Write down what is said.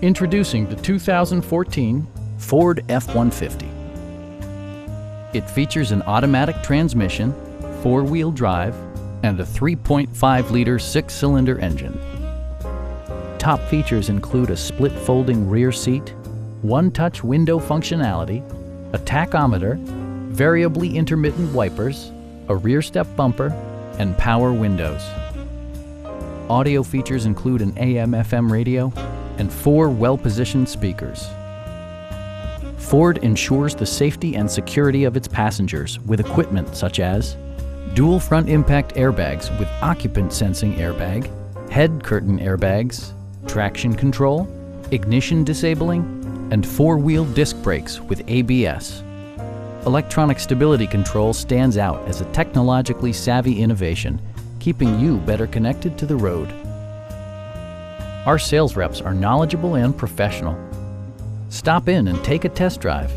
Introducing the 2014 Ford F-150. It features an automatic transmission, four-wheel drive, and a 3.5-liter six-cylinder engine. Top features include a split folding rear seat, one-touch window functionality, a tachometer, variably intermittent wipers, a rear step bumper, and power windows. Audio features include an AM/FM radio and 4 well-positioned speakers. Ford ensures the safety and security of its passengers with equipment such as dual front impact airbags with occupant sensing airbag, head curtain airbags, traction control, ignition disabling, and 4-wheel disc brakes with ABS. Electronic stability control stands out as a technologically savvy innovation, keeping you better connected to the road. Our sales reps are knowledgeable and professional. Stop in and take a test drive.